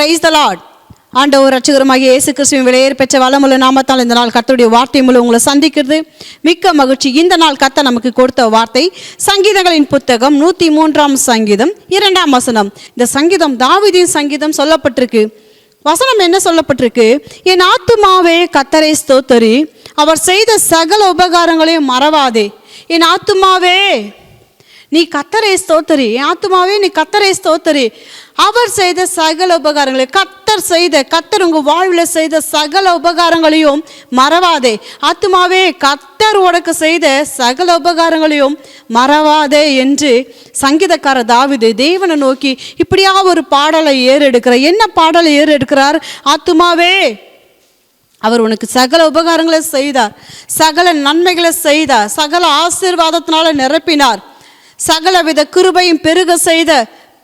Praise the Lord. ஆண்டவர் ரட்சகருமாகிய இயேசு கிறிஸ்துவின் விலையேற பெற்ற வளமுள்ள நாமத்தால் இந்த நாள் கர்த்தருடைய வார்த்தை மூலம் உங்களை சந்திக்கிறது மிக்க மகிழ்ச்சி. இந்த நாள் கர்த்தர் நமக்கு கொடுத்த வார்த்தை சங்கீதங்களின் புத்தகம் 103 சங்கீதம் 2 வசனம். இந்த சங்கீதம் தாவீதின் சங்கீதம் சொல்லப்பட்டிருக்கு. வசனம் என்ன சொல்லப்பட்டிருக்கு? என் ஆத்துமாவே கர்த்தரை ஸ்தோத்தரி, அவர் செய்த சகல உபகாரங்களையும் மறவாதே. என் ஆத்துமாவே நீ கர்த்தரை ஸ்தோத்தரி, என் ஆத்துமாவே நீ கர்த்தரை ஸ்தோத்தரி, அவர் செய்த சகல உபகாரங்களை, கர்த்தர் உங்க வாழ்வில் செய்த சகல உபகாரங்களையும் மறவாதே. ஆத்துமாவே கர்த்தர் உனக்கு செய்த சகல உபகாரங்களையும் மறவாதே என்று சங்கீதக்கார தாவீது தேவனை நோக்கி இப்படியா ஒரு பாடலை ஏறெடுக்கிறார். என்ன பாடலை ஏறெடுக்கிறார்? ஆத்துமாவே அவர் உனக்கு சகல உபகாரங்களை செய்தார், சகல நன்மைகளை செய்தார், சகல ஆசீர்வாதத்தினால நிரப்பினார், சகல வித கிருபையும்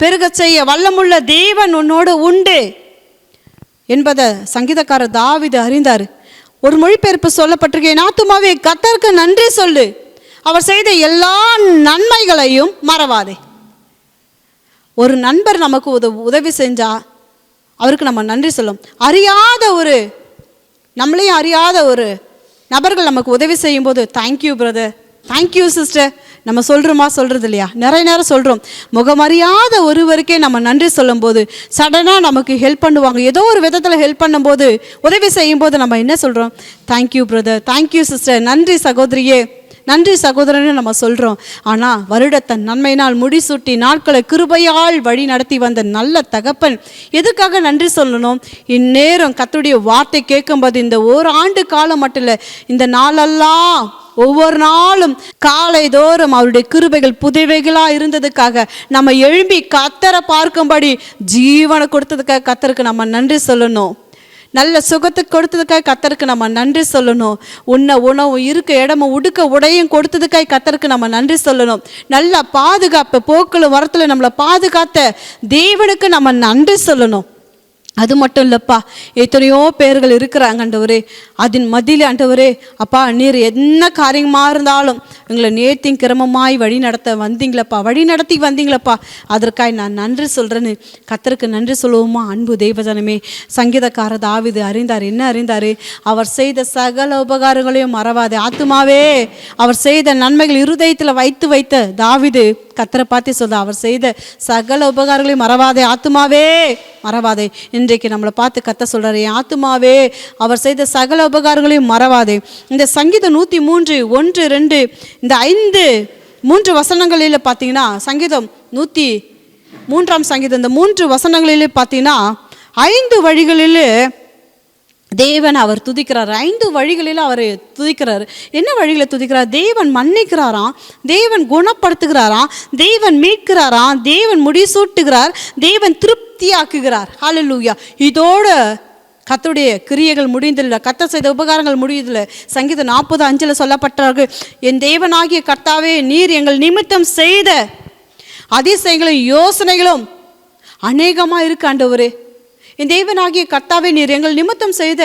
பெருக செய்ய வல்லமுள்ள தேவன் உன்னோடு உண்டு என்பதை சங்கீதக்கார தாவீது அறிந்தார். ஒரு மொழிபெயர்ப்பு சொல்லப்பட்டிருக்கு, என் ஆத்துமாவே கர்த்தருக்கு நன்றி சொல்லு, அவர் செய்த எல்லா நன்மைகளையும் மறவாதே. ஒரு நண்பர் நமக்கு உதவி செஞ்சா அவருக்கு நம்ம நன்றி சொல்லும். நம்மளையும் அறியாத ஒரு நபர்கள் நமக்கு உதவி செய்யும் போது தேங்க்யூ பிரதர், தேங்க்யூ சிஸ்டர் நம்ம சொல்கிறது இல்லையா? நிறைய நேரம் சொல்கிறோம். முகமறியாத ஒருவருக்கே நம்ம நன்றி சொல்லும் போது சடனாக நமக்கு ஹெல்ப் பண்ணுவாங்க. ஏதோ ஒரு விதத்தில் ஹெல்ப் பண்ணும்போது, உதவி செய்யும் போது நம்ம என்ன சொல்கிறோம்? தேங்க்யூ பிரதர், தேங்க்யூ சிஸ்டர், நன்றி சகோதரியே, நன்றி சகோதரன்னு நம்ம சொல்கிறோம். ஆனால் வருடத்தன் நன்மையினால் முடிசூட்டி நாட்களை கிருபையால் வழி நடத்தி வந்த நல்ல தகப்பன் எதுக்காக நன்றி சொல்லணும்? இந்நேரம் கர்த்தருடைய வார்த்தை கேட்கும்போது இந்த ஒரு ஆண்டு காலம் மட்டும் இல்லை, இந்த நாளெல்லாம் ஒவ்வொரு நாளும் காலை தோறும் அவருடைய கிருபைகள் புதிவைகளாக இருந்ததுக்காக நம்ம எழும்பி கர்த்தரை பார்க்கும்படி ஜீவனை கொடுத்ததுக்காக கர்த்தருக்கு நம்ம நன்றி சொல்லணும். நல்ல சுகத்துக்கு கொடுத்ததுக்காக கர்த்தருக்கு நம்ம நன்றி சொல்லணும். உண்ண உணவும் இருக்க இடமும் உடுக்க உடையும் கொடுத்ததுக்காக கர்த்தருக்கு நம்ம நன்றி சொல்லணும். நல்ல பாதுகாப்பு, போக்குல வரத்துல நம்மளை பாதுகாத்த தேவனுக்கு நம்ம நன்றி சொல்லணும். அது மட்டும் இல்லைப்பா, எத்தனையோ பேர்கள் இருக்கிறாங்க ஆண்டவரே, அதன் மத்தியில் ஆண்டவரே அப்பா நீர் என்ன காரியமாக இருந்தாலும் எங்களை நேர்த்தியும் கிரமமாய் வழி நடத்தி வந்தீங்களப்பா, அதற்காக நான் நன்றி சொல்கிறேன்னு கர்த்தருக்கு நன்றி சொல்லுவோமா? அன்பு தெய்வஜனமே, சங்கீதக்கார தாவீது அறிந்தார். என்ன அறிந்தார்? அவர் செய்த சகல உபகாரங்களையும் மறவாதே. ஆத்துமாவே அவர் செய்த நன்மைகள் இருதயத்தில் வைத்த தாவீது கர்த்தரை பார்த்து சொல்ல, அவர் செய்த சகல உபகாரங்களையும் மறவாதே, ஆத்துமாவே மறவாதே. இன்றைக்கு நம்மளை பார்த்து கர்த்தர் சொல்கிறார், என் ஆத்துமாவே அவர் செய்த சகல உபகாரங்களையும் மறவாதே. இந்த சங்கீதம் 103, 1, 2 இந்த 3 வசனங்களில் பார்த்தீங்கன்னா, சங்கீதம் 103 சங்கீதம் இந்த 3 வசனங்களிலே பார்த்தீங்கன்னா 5 வழிகளில் தேவன் அவர் துதிக்கிறார். 5 வழிகளில் அவர் துதிக்கிறார். என்ன வழிகளை துதிக்கிறார்? தேவன் மன்னிக்கிறாராம், தேவன் குணப்படுத்துகிறாராம், தேவன் மீட்கிறாராம், தேவன் முடிசூட்டுகிறார், தேவன் திருப்தியாக்குகிறார். ஹல்லேலூயா. இதோட கர்த்தருடைய கிரியைகள் முடிந்ததில்லை, கர்த்தர் செய்த உபகாரங்கள் முடியதில்லை. சங்கீதம் 40:5 சொல்லப்பட்டார்கள், என் தேவனாகிய கர்த்தாவே நீர் எங்கள் நிமித்தம் செய்த அதிசயங்களும் யோசனைகளும் அநேகமாக இருக்கு ஆண்டவரே. என் தேவனாகிய கர்த்தாவே நீர் எங்கள் நிமித்தம் செய்த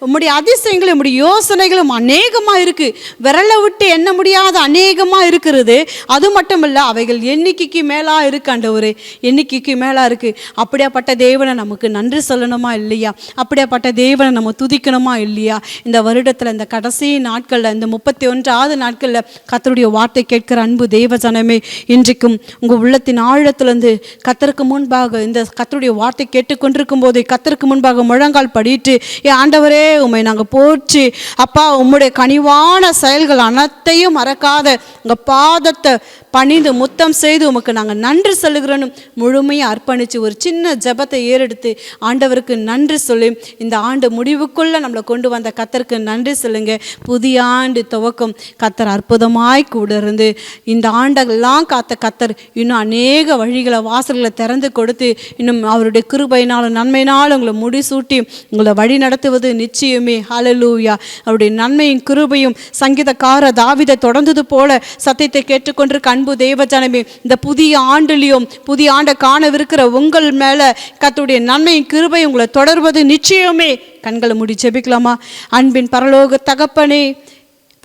உம்முடைய அதிசயங்களும் உம்முடைய யோசனைகளும் அநேகமாக இருக்குது. விரலை விட்டு எண்ண முடியாத அநேகமாக இருக்கிறது. அது மட்டும் இல்லை, அவைகள் எண்ணிக்கைக்கு மேலாக இருக்கு ஆண்டவரே, எண்ணிக்கைக்கு மேலாக இருக்குது. அப்படியாப்பட்ட தேவனை நமக்கு நன்றி சொல்லணுமா இல்லையா? அப்படியாப்பட்ட தேவனை நம்ம துதிக்கணுமா இல்லையா? இந்த வருடத்தில் இந்த கடைசி நாட்களில், இந்த 31வது நாட்களில் கர்த்தருடைய வார்த்தை கேட்கிற அன்பு தேவஜனமே, இன்றைக்கும் உங்கள் உள்ளத்தின் ஆழத்திலிருந்து கர்த்தருக்கு முன்பாக இந்த கர்த்தருடைய வார்த்தை கேட்டுக்கொண்டிருக்கும் போது கர்த்தருக்கு முன்பாக முழங்கால் படிட்டு, என் ஆண்டவரே உம்மை நாங்கள் போற்றி அப்பா, உம்முடைய கனிவான செயல்கள் அனைத்தையும் மறக்காத உங்கள் பாதத்தை பணிந்து முத்தம் செய்து உமக்கு நாங்கள் நன்றி சொல்லுகிறோன்னு முழுமையாக அர்ப்பணித்து ஒரு சின்ன ஜெபத்தை ஏறெடுத்து ஆண்டவருக்கு நன்றி சொல்லி இந்த ஆண்டு முடிவுக்குள்ளே நம்மளை கொண்டு வந்த கர்த்தருக்கு நன்றி சொல்லுங்க. புதிய ஆண்டு துவக்கம் கர்த்தர் அற்புதமாய் கூட இருந்து இந்த ஆண்டெல்லாம் காத்த கர்த்தர் இன்னும் அநேக வழிகளை வாசல்களை திறந்து கொடுத்து இன்னும் அவருடைய கிருபையினாலும் நன்மையினாலும் உங்களை முடிசூட்டி உங்களை வழி நடத்துவது நிச்சயமே. ஹல்லேலூயா. அவருடைய நன்மையும் கிருபையும் சங்கீதக்கார தாவீதை தொடர்ந்தது போல சத்தியத்தை கேட்டுக்கொண்டிருக்க அன்பு தேவஜனமே, இந்த புதிய ஆண்டிலையும் புதிய ஆண்டை காணவிருக்கிற உங்கள் மேலே கர்த்தருடைய நன்மையும் கிருபை உங்களை தொடர்வது நிச்சயமே. கண்களை மூடி ஜெபிக்கலாமா? அன்பின் பரலோக தகப்பனே,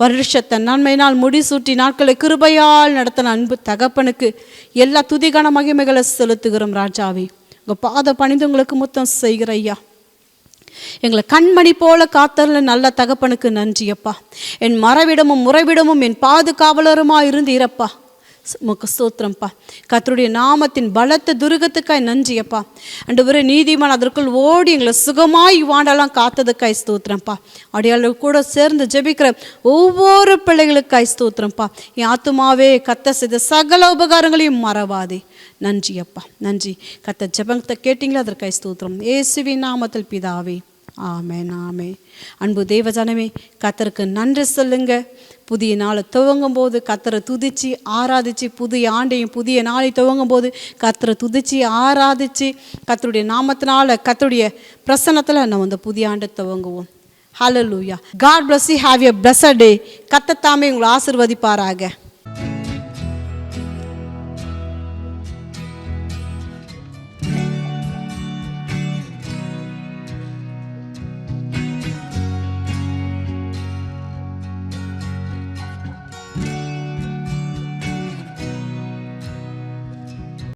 வருஷத்தை நன்மையினால் முடிசூட்டி நாட்களை கிருபையால் நடத்தின அன்பு தகப்பனுக்கு எல்லா துதிகான மகிமைகளை செலுத்துகிறோம் ராஜாவே. உங்கள் பாத பணிந்து உங்களுக்கு முத்தம் செய்கிற ஐயா. எங்களை கண்மணி போல காத்தருள நல்ல தகப்பனுக்கு நன்றி அப்பா. என் மறைவிடமும் முறைவிடமும் என் பாதுகாவலருமா இருந்தீரப்பா. உமக்கு ஸ்தோத்திரம்ப்பா. கர்த்தருடைய நாமத்தின் பலத்த துருகத்துக்காய் நன்றி அப்பா. ஆண்டவரே, நீதிமான் அதற்குள் ஓடி எங்களை சுகமாய் வாண்டெல்லாம் காத்ததுக்காய் ஸ்தோத்திரம்ப்பா. அடியாளு கூட சேர்ந்து ஜெபிக்கிற ஒவ்வொரு பிள்ளைகளுக்காய் ஸ்தோத்திரம்ப்பா. என் ஆத்துமாவே கர்த்தர் செய்த சகல உபகாரங்களையும் மறவாதே. நன்றி அப்பா, நன்றி. கர்த்தர் ஜெபத்தை கேட்டீங்களா? அதற்காய் ஸ்தோத்திரம். இயேசுவின் நாமத்தில் பிதாவே, ஆமென், ஆமென். அன்பு தேவஜனமே, கர்த்தருக்கு நன்றி சொல்லுங்க. புதிய நாளை துவங்கும் போது கர்த்தரை துதிச்சு ஆராதிச்சு, புதிய ஆண்டையும் புதிய நாளை துவங்கும் போது கர்த்தரை துதிச்சு ஆராதிச்சு, கர்த்தருடைய நாமத்தினால கர்த்தருடைய பிரசன்னத்தில் நம்ம அந்த புதிய ஆண்டை துவங்குவோம். ஹல்லேலூயா. God bless you. Have a blessed day. கர்த்தர் தாமே உங்களை ஆசீர்வதிப்பாராக.